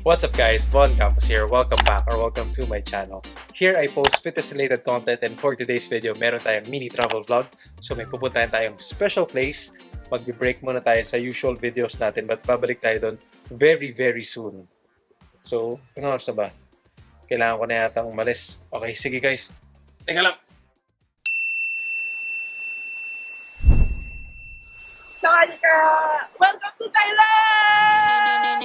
What's up guys, Bon Campos here. Welcome back or welcome to my channel. Here I post fitness-related content and for today's video, meron tayong mini travel vlog. So may pupuntahan tayong special place. Mag-break muna tayo sa usual videos natin but babalik tayo doon very soon. So, ano oras na ba? Kailangan ko na yata umalis. Okay, sige guys. Teka lang. Sawadika! Welcome to Thailand!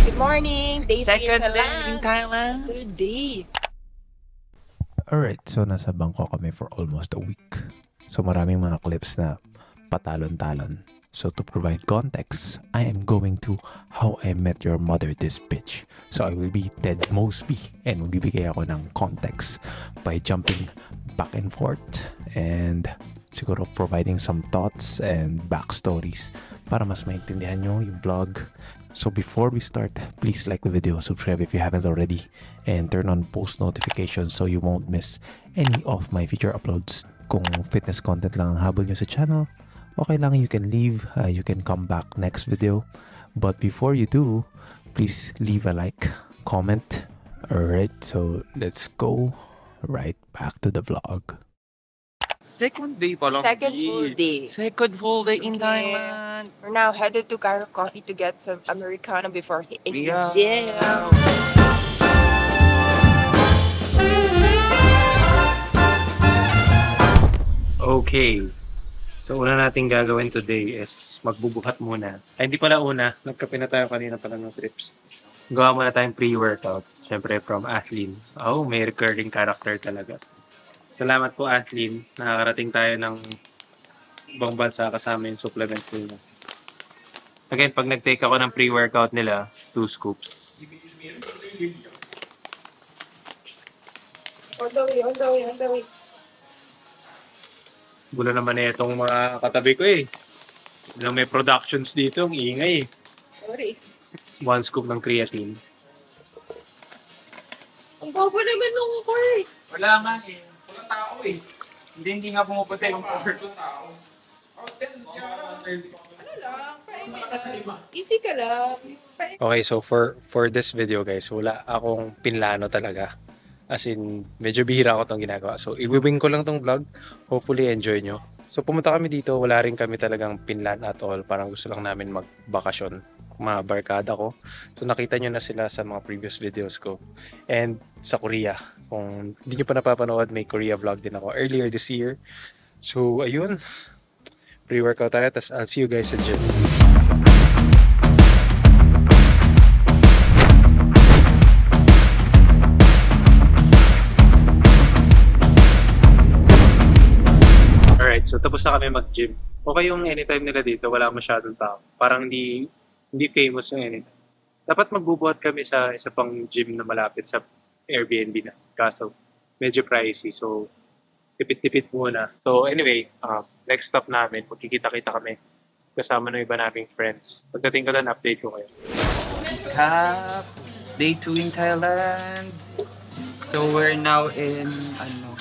Good morning! Day Second day in Thailand. Today. Alright, so nasa Bangkok kami for almost a week. So maraming mga clips na patalon-talon. So to provide context, I am going to How I Met Your Mother this bitch. So I will be Ted Mosby and magbibigay ako ng context by jumping back and forth and siguro providing some thoughts and backstories para mas maintindihan nyo yung vlog. So before we start, please like the video, subscribe if you haven't already, and turn on post notifications so you won't miss any of my future uploads. Kung fitness content lang ang habol nyo sa channel, okay lang, you can leave, you can come back next video. But before you do, please leave a like, comment. Alright, so let's go right back to the vlog. Second day pa lang. Second full day. Second full day in Okay. Thailand. We're now headed to Cairo Coffee to get some Americano before hitting the Yeah. gym. Okay. So, una natin gagawin today is magbubuhat muna. Ay, hindi pala una. Nagkape na tayo kanina pala ng trips. Gawa muna tayong pre-workout. Siyempre, from Athlene. Oh, may recurring character talaga. Salamat po, Athlene. Nakakarating tayo ng ibang bansa kasama yung supplements nila. Again, pag nag-take ako ng pre-workout nila, 2 scoops. On the way. Gulo naman na itong mga katabi ko eh. Ilang may productions dito, ang ingay eh. Sorry. 1 scoop ng creatine. Ang baba naman nung core. Wala nga eh. Walang tao eh. Hindi nga pumupunta yung concert ng tao. Ano lang, easy ka lang. Okay, so for this video guys, wala akong pinlano talaga. As in, medyo bihira ako itong ginagawa. So, iwiwing ko lang tong vlog. Hopefully, enjoy nyo. So, pumunta kami dito. Wala rin kami talagang pinlan at all. Parang gusto lang namin magbakasyon. Mga barkada ko. So, nakita nyo na sila sa mga previous videos ko. And sa Korea. Kung hindi nyo pa napapanood, may Korea vlog din ako earlier this year. So, ayun. Pre-workout tayo. Tapos, I'll see you guys sa gym. Alright, so tapos na kami mag-gym. Okay yung anytime nila dito, wala masyadong tao. Parang hindi famous yung anytime. Dapat magbubuhat kami sa isa pang gym na malapit sa Airbnb na. Kaso, medyo pricey. So, tipid-tipid muna. So, anyway, next stop namin, magkikita-kita kami kasama ng iba naming friends. Pagdating ko doon, update ko kayo. Cup, day 2 in Thailand. So we're now in,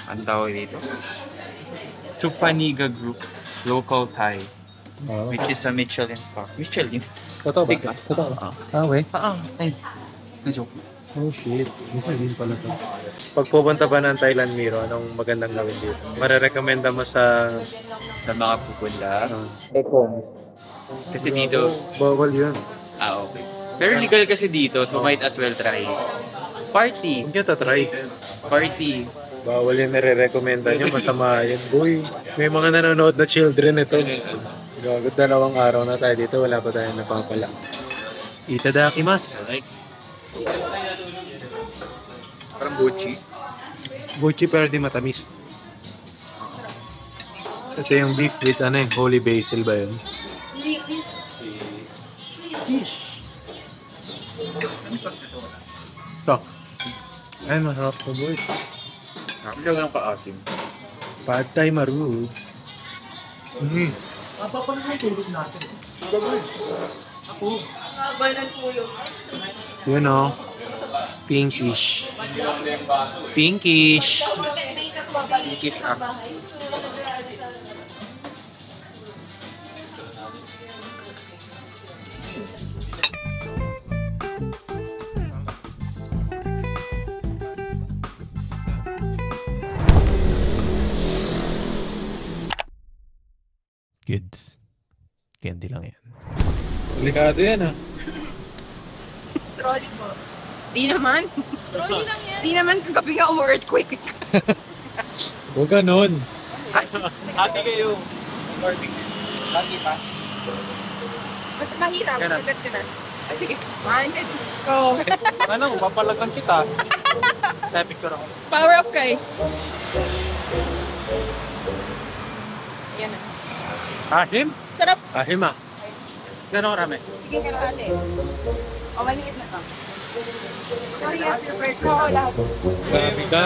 ang tawag dito? Supaniga Group, local Thai, which is a Michelin star. Michelin? Totoo ba? Bigas. Totoo. Oo. Okay. Nice. Na-joke. Oh shit. Hindi pala to. Pag pupunta ba ng Thailand, Miro, anong magandang gawin dito? Marerekomenda mo sa... Sa mga pupunta. Econ. Kasi dito, Bawal yun. okay. Pero legal kasi dito, so might as well try. Party. Huwag nyo tatry. Party. Bawal yung nare-recommenda nyo. Masama yun. Uy, may mga nanonood na children ito. Gagod 2 araw na tayo dito. Wala pa tayo napapala. Itadakimasu. Like, parang Gucci. Gucci pero di matamis. Ito yung beef with holy basil ba yun? Ito. Ay, masarap to boy. Hindi ka lang ka-asim. Pad Thai Maru. Haba ng tulog. Yun o. Pinkish. Pinkish. Pinkish ah. Goods. Candy lang yan. Delikado yan ah. Trolley po. Di naman. Trolley lang yan. Di naman kagabi nga earthquake. Huwag ganun. Happy kayo. Happy pa. Mas mahirap. Ganun. Agad ka na. Ah, sige. 100. Oh, Ano, papalagan kita. Tayo picture ako. power up kay. Ayan na. Ahim? Sarap. Ahim ah. Gano'ng karami? Sige ka ate. O, maliit na to. Sorry, after break ko lahat. Grabe ka.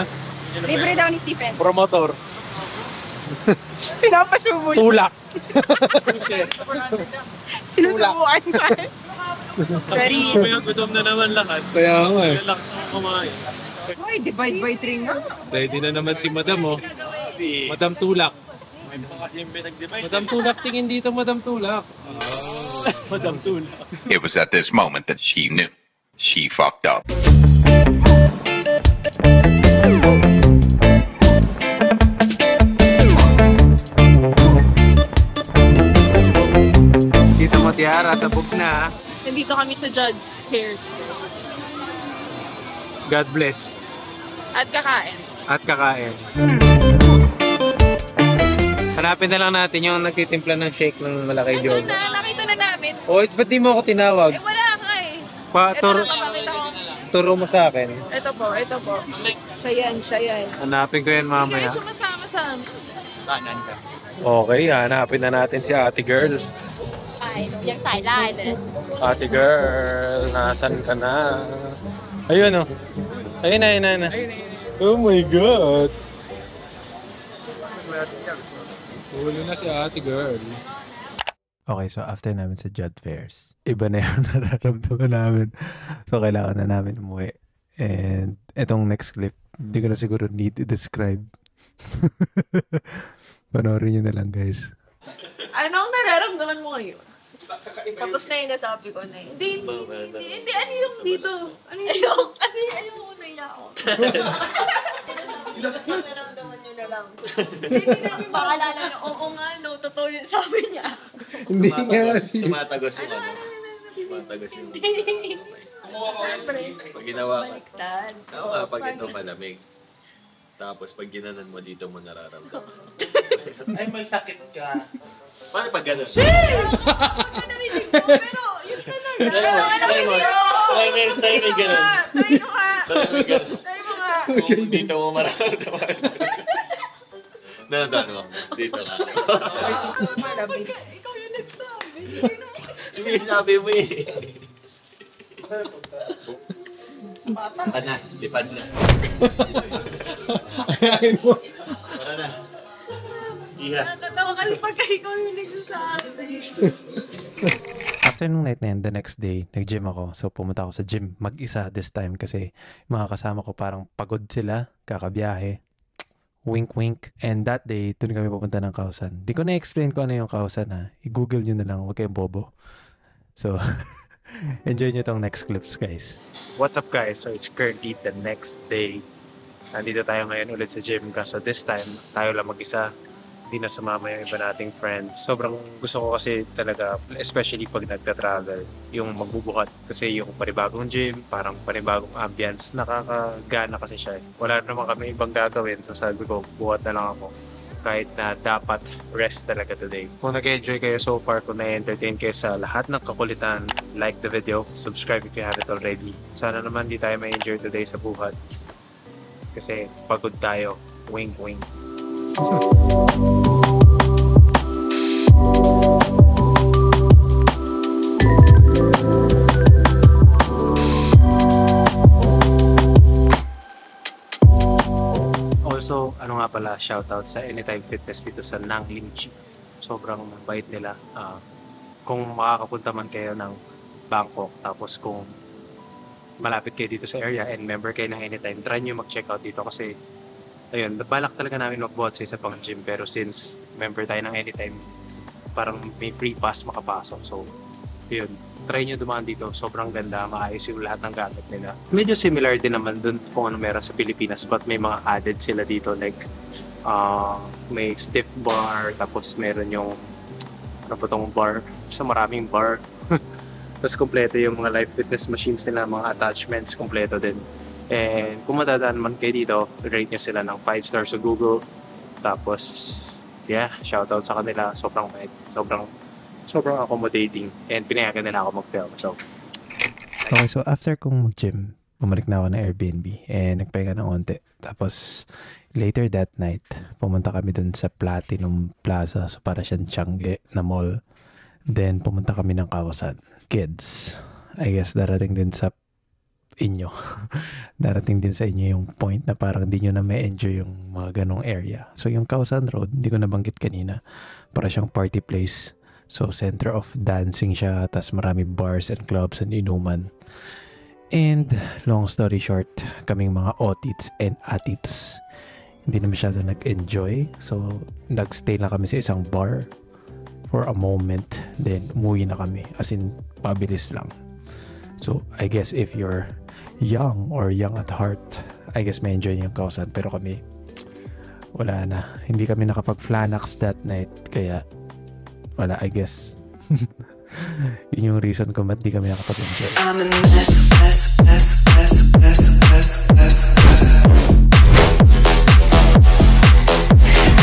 Libre daw ni Stephen. Promotor. Pinapasubo niya. Tulak. Sinusubuan ka. Sorry. Gutom na naman lahat. Kaya nga eh. Relax na kumain. Hoy, divide by 3 nga. Ready na naman si Madam oh. Madam Tulak. Madam Tulak, tingin dito Madam Tulak. Madam Tulak. It was at this moment that she knew. She fucked up. Dito mo Tiara, sabog na. Nandito kami sa Judge Fairs. God bless. At kakain. At kakain. Hanapin na lang natin yung nagtitimpla ng shake ng Malaki Ito Joe. na, nakita na namin. O, ba't di mo ako tinawag? Eh, wala ka eh. Ito Turo, na papakita ko. turo mo sa akin. Ito po, ito po. Siya yan, siya yan. Hanapin ko yan Hindi mamaya. kayo sumasama sa... Kanan ka. Okay, hanapin na natin si ate girl. Ay, yung Thailand. Ate girl, nasan ka na? Ayun oh. Ayun na, ayun na, ayun na. Oh my God! Huli na si ate girl. Okay, so after namin sa Judd Fairs, iba na yung nararamdaman namin. So, kailangan na namin umuwi. And itong next clip, hindi ko na siguro need to describe. Panoorin nyo na lang, guys. Anong nararamdaman mo ngayon? Tapos na yung nasabi ko na yun. Hindi. Ano yung dito? Ano yung... Kasi ayoko na niya ako. Naramdaman nyo na lang. Paalala na, oo nga, no, totoo yung sabi niya. Hindi nga. Tumatagos yung ano. Tumatagos yung pag ginawa ka. Baliktad. Oo nga, pag ito malamig. Tapos pag ginanan mo dito mo nararamdaman. Ay, may sakit ka. Paano pag gano'n? Narinig mo, pero yun talaga. Try mo gano'n. Try ko nga. Try mo gano'n. Try mo nga. Kung dito mo mararamdaman. Nandaan mo. Dito ka. Malamig. Ikaw yung nagsabi. Hindi, sabi mo eh. Lipad na. Lipad na. Para na. Iha. Nakatawa kasi pagka ikaw yung nagsasabi. After nung night na yun, the next day, nag-gym ako. So, pumunta ako sa gym mag-isa this time kasi mga kasama ko parang pagod sila, kakabiyahe. Wink, wink. And that day, dun kami pupunta ng Kausan. Di ko na-explain ko ano yung Kausan ha. I-google nyo na lang, huwag kayong bobo. So, enjoy nyo tong next clips, guys. What's up guys? So it's currently the next day. Nandito tayo ngayon ulit sa gym kaso this time tayo lang mag-isa. Hindi na sumama yung iba nating friends. Sobrang gusto ko kasi talaga, especially pag nagta-travel, yung magbubuhat. Kasi yung panibagong gym, parang panibagong ambience, nakakagana kasi siya. Wala naman kami ibang gagawin. So sabi ko, buhat na lang ako. Kahit na dapat rest talaga today. Kung nag-enjoy kayo so far, kung na-entertain kayo sa lahat ng kakulitan, like the video, subscribe if you haven't already. Sana naman di tayo ma-enjoy today sa buhat. Kasi pagod tayo. Wink, wink. Also, ano nga pala, shoutout sa Anytime Fitness dito sa Nang Limchi. Sobrang bait nila. Kung makakapunta man kayo ng Bangkok, tapos kung malapit kayo dito sa area and member kayo ng Anytime, try nyo mag-check out dito kasi ayun, balak talaga namin magbuhat sa isa pang gym pero since member tayo ng Anytime, parang may free pass makapasok. So, yun, try nyo dumaan dito. Sobrang ganda, maayos yung lahat ng gamit nila. Medyo similar din naman dun kung ano meron sa Pilipinas but may mga added sila dito like may stiff bar, tapos meron yung ano ba tong bar? Sa maraming bar. Tapos kompleto yung mga live fitness machines nila, mga attachments, kompleto din. And kung matadaan man kayo dito, rate nyo sila ng 5 stars sa Google. Tapos, yeah, shoutout sa kanila. Sobrang bait. Sobrang accommodating. And pinayagan nila ako mag-film. So, Okay, so after kong mag-gym, bumalik na ako ng Airbnb and nagpahinga ng onte. Tapos, later that night, pumunta kami dun sa Platinum Plaza. So, para siyang Tiangge na mall. Then, pumunta kami ng Kawasan. Kids, I guess darating din sa inyo. Darating din sa inyo yung point na parang hindi nyo na may enjoy yung mga ganong area. So, yung Kawasan Road, hindi ko nabanggit kanina. Para siyang party place. So, center of dancing siya. Tas marami bars and clubs and inuman. And, long story short, kaming mga otits and atits, hindi na masyado nag-enjoy. So, nag-stay lang kami sa isang bar for a moment. Then, umuwi na kami. As in, pabilis lang. So, I guess if you're young or young at heart, I guess may enjoy yung Kawasan. Pero kami, wala na. Hindi kami nakapag-flanax that night. Kaya, wala, I guess. Yun yung reason kung ba't di kami nakapag-enjoy. I'm a mess, mess, mess, mess, mess, mess, mess, mess.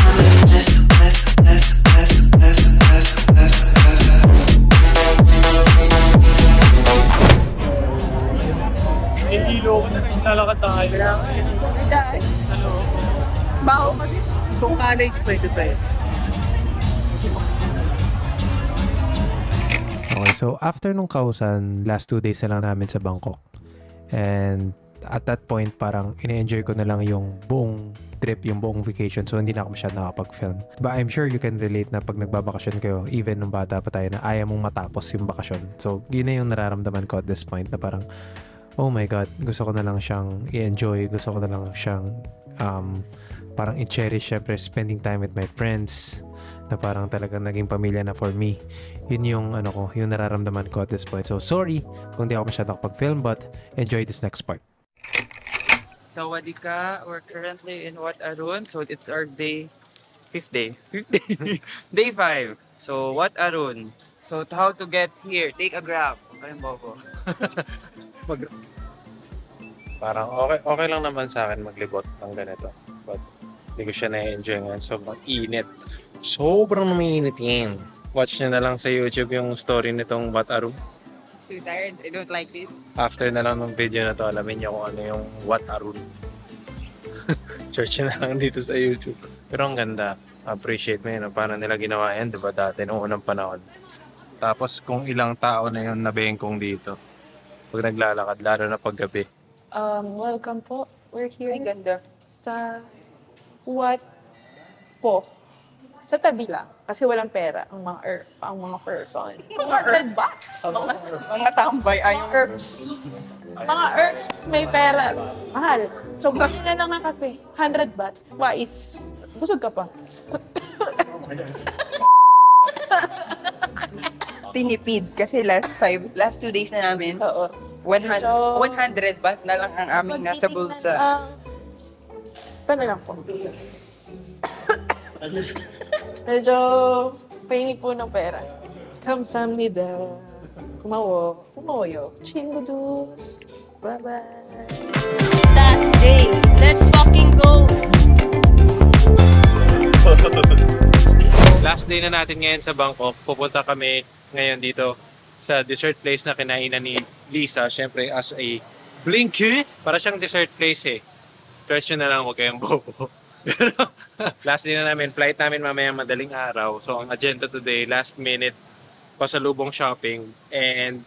I'm a mess, mess, mess, mess, mess, mess, mess, mess. Nahihilo ko na naglalakad tayo. Hello. Baho kasi. Kung college, pwede tayo. Okay, so after nung Kawasan, last 2 days na lang namin sa Bangkok. And at that point, parang ina-enjoy ko na lang yung buong trip, yung buong vacation. So, hindi na ako masyadong nakapag-film. But I'm sure you can relate na pag nagbabakasyon kayo, even nung bata pa tayo, na ayaw mong matapos yung bakasyon. So, yun na yung nararamdaman ko at this point na parang, oh my God, gusto ko na lang siyang i-enjoy. Gusto ko na lang siyang parang i-cherish, syempre, spending time with my friends na parang talagang naging pamilya na for me. Yun yung yung nararamdaman ko at this point. So, sorry kung di ako masyadong kapag-film, but enjoy this next part. Sawadika, we're currently in Wat Arun. So it's our fifth day. Day 5. So Wat Arun. So how to get here? Take a Grab. Ayun mo ko. Parang okay lang naman sa akin maglibot ng ganito. But hindi ko siya na-enjoy ngayon. Sobrang init. Sobrang mainit yan. Watch nyo na lang sa YouTube yung story nitong Wat Arun. So tired. I don't like this. After na lang ng video na to, alamin nyo kung ano yung Wat Arun. Search nyo na lang dito sa YouTube. Pero ang ganda. Appreciate mo yun. Paano nila ginawa yan, diba dati, noong unang panahon. Tapos kung ilang tao na yun nabengkong dito. Pag naglalakad, lalo na pag gabi. Welcome po. We're here Ay, ganda. sa Wat po. Sa tabi lang. Kasi walang pera ang mga person. 200 baht. Mga tambay. Mga herbs. Mga herbs, may pera. Mahal. So, bumili na lang ng kape. 100 baht. Wais. Busog ka pa. Tinipid kasi last 2 days na namin. Oo. 100 baht na lang ang aming nasa bulsa. Paano lang po? Medyo pahingi po ng pera. Kamsahamnida. Kumawoyo. Chingodus. Bye-bye. Last day. Let's fucking go. Last day na natin ngayon sa Bangkok. Pupunta kami ngayon dito sa dessert place na kinainan ni Lisa. Siyempre as a blinky. Para siyang dessert place eh. Search nyo na lang, huwag kayong bobo. Pero last day na namin, flight namin mamaya madaling araw. So ang agenda today, last minute pasalubong shopping and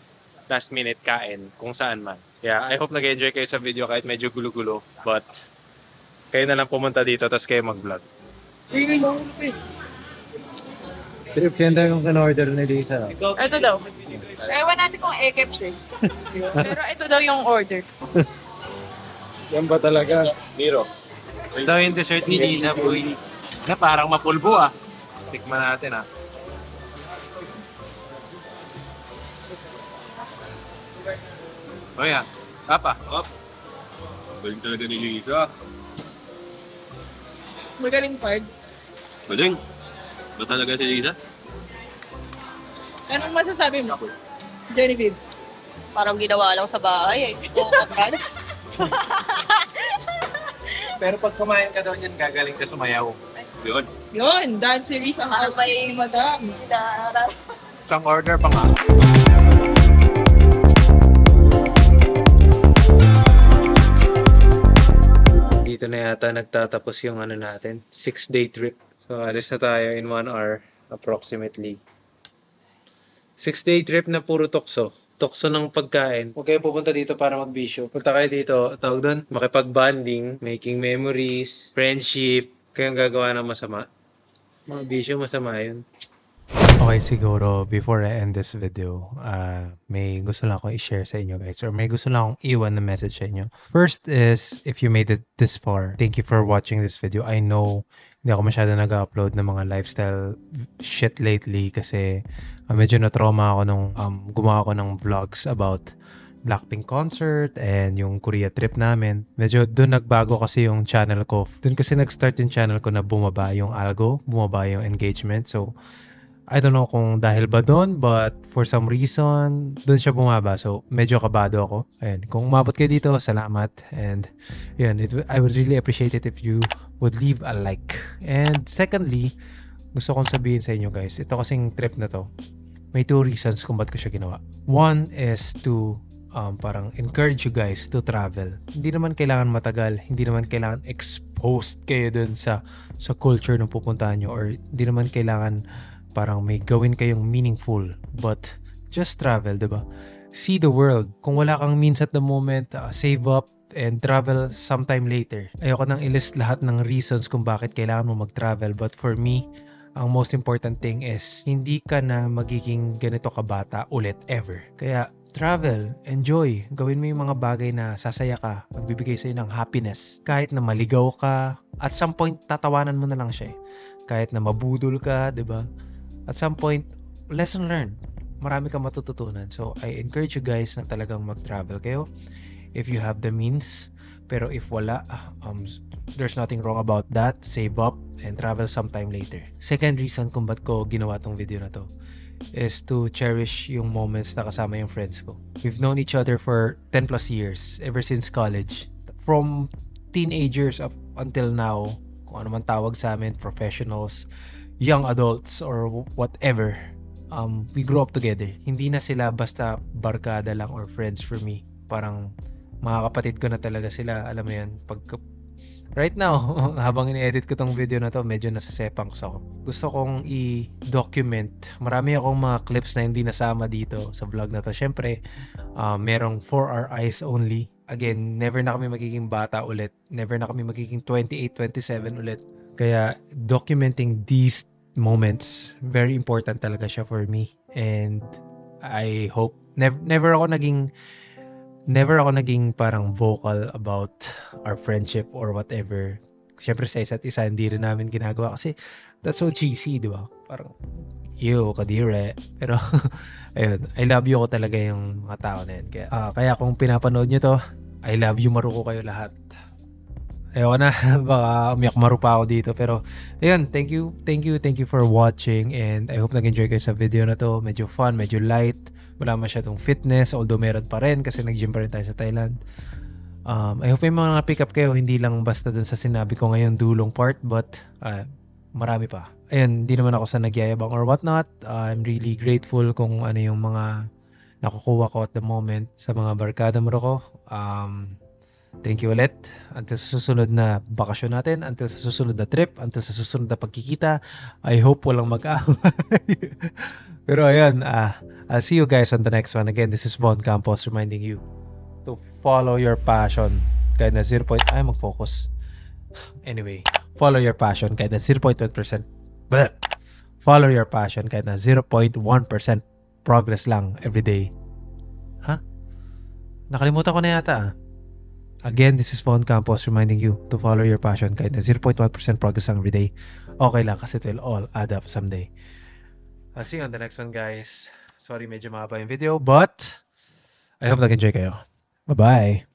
last minute kain kung saan man. Yeah, I hope nag-enjoy kayo sa video kahit medyo gulo-gulo. But kayo na lang pumunta dito tapos kayo mag-vlog. Trips, yan daw yung in-order ni Lisa. Ito daw. Ewan natin kung e-keps eh. Pero ito daw yung order. Yan ba talaga? Miro. Ito daw yung dessert ni Lisa, boy. Na parang mapulbo ah. Tikman natin ah. O yan. Papa. Up. Galing talaga ni Lisa. Magaling parts. Galing. Ba talaga si Lisa? Anong masasabi mo? Genevieve's. Parang ginawa lang sa bahay eh. Oo, crunch. Pero pag kumain ka daw dyan, gagaling ka sumayaw. Yun. Yun, dance series ang may madam. Isang order pa nga. Dito na yata nagtatapos yung ano natin, 6-day trip. So alis na tayo in 1 hour approximately. 6-day trip na puro tukso. Tukso ng pagkain. Huwag kayo pupunta dito para magbisyo. Punta kayo dito, tawag doon, makipag-bonding, making memories, friendship. Kayong gagawa ng masama. Mga bisyo, masama yun. Okay, siguro before I end this video, may gusto lang akong i-share sa inyo guys, or may gusto lang akong iwan na message sa inyo. First is, if you made it this far, thank you for watching this video. I know hindi ako masyado nag-upload ng mga lifestyle shit lately kasi medyo na-trauma ako nung gumawa ako ng vlogs about Blackpink concert and yung Korea trip namin. Medyo doon nagbago kasi yung channel ko. Doon kasi nag-start yung channel ko na bumaba yung algo, bumaba yung engagement. So, I don't know kung dahil ba doon, but for some reason, doon siya bumaba. So, medyo kabado ako. Ayun, kung umabot kayo dito, salamat. And, yun, I would really appreciate it if you would leave a like. And secondly, gusto kong sabihin sa inyo guys, ito kasing trip na to, may 2 reasons kung ba't ko siya ginawa. One is to parang encourage you guys to travel. Hindi naman kailangan matagal, hindi naman kailangan exposed kayo dun sa culture ng pupuntahan nyo, or hindi naman kailangan parang may gawin kayong meaningful, but just travel, diba? See the world. Kung wala kang means at the moment, save up and travel sometime later. Ayoko nang i-list lahat ng reasons kung bakit kailangan mo mag-travel, but for me, ang most important thing is hindi ka na magiging ganito kabata ulit ever. Kaya travel, enjoy, gawin mo yung mga bagay na sasaya ka, magbibigay sa'yo ng happiness. Kahit na maligaw ka, at some point tatawanan mo na lang siya eh. Kahit na mabudol ka, diba? At some point, lesson learned. Marami kang matututunan. So, I encourage you guys na talagang mag-travel kayo if you have the means. Pero if wala, there's nothing wrong about that. Save up and travel sometime later. Second reason kung ba't ko ginawa tong video na to is to cherish yung moments na kasama yung friends ko. We've known each other for 10 plus years, ever since college. From teenagers up until now, kung ano man tawag sa amin, professionals, young adults, or whatever, we grew up together. Hindi na sila basta barkada lang or friends for me. Parang mga kapatid ko na talaga sila, alam mo yan. Right now, habang ini-edit ko tong video na to, medyo nasasepang ako. Gusto kong i-document. Marami akong mga clips na hindi nasama dito sa vlog na to. Syempre, merong For Our Eyes Only. Again, never na kami magiging bata ulit. Never na kami magiging 28, 27 ulit. Kaya, documenting these moments, very important talaga siya for me. And I hope, never ako naging parang vocal about our friendship or whatever. Siyempre sa isa't isa, hindi rin namin ginagawa kasi that's so cheesy, di ba? Parang, ew, kadire. Pero, ayun, I love you ko talaga yung mga tao na yun. Kaya kung pinapanood nyo to, I love you, maruko kayo lahat. Ayoko na, baka umiyak maru pa ako dito. Pero, ayun, thank you for watching. And I hope nag-enjoy kayo sa video na to. Medyo fun, medyo light. Wala masyadong fitness, although meron pa rin kasi nag-gym pa rin tayo sa Thailand. I hope may mga pick up kayo, hindi lang basta dun sa sinabi ko ngayon dulong part, but marami pa. Ayun, hindi naman ako sa nagyayabang or whatnot. I'm really grateful kung ano yung mga nakukuha ko at the moment sa mga barkada mo ko. Thank you ulit. Until sa susunod na bakasyon natin, until sa susunod na trip, until sa susunod na pagkikita. I hope walang mag-away. Pero ayun, I'll see you guys on the next one. Again, this is Von Campos reminding you to follow your passion. Kahit na 0. Ay, mag-focus. Anyway, follow your passion. Kahit na 0.1%. follow your passion kahit na 0.1% progress lang everyday. Ha? Nakalimutan ko na yata. Again, this is Von Campos reminding you to follow your passion kahit na 0.1% progress lang everyday. Okay lang kasi it will all add up someday. I'll see you on the next one, guys. Sorry, medyo mahaba yung video, but I hope nag-enjoy kayo. Bye-bye!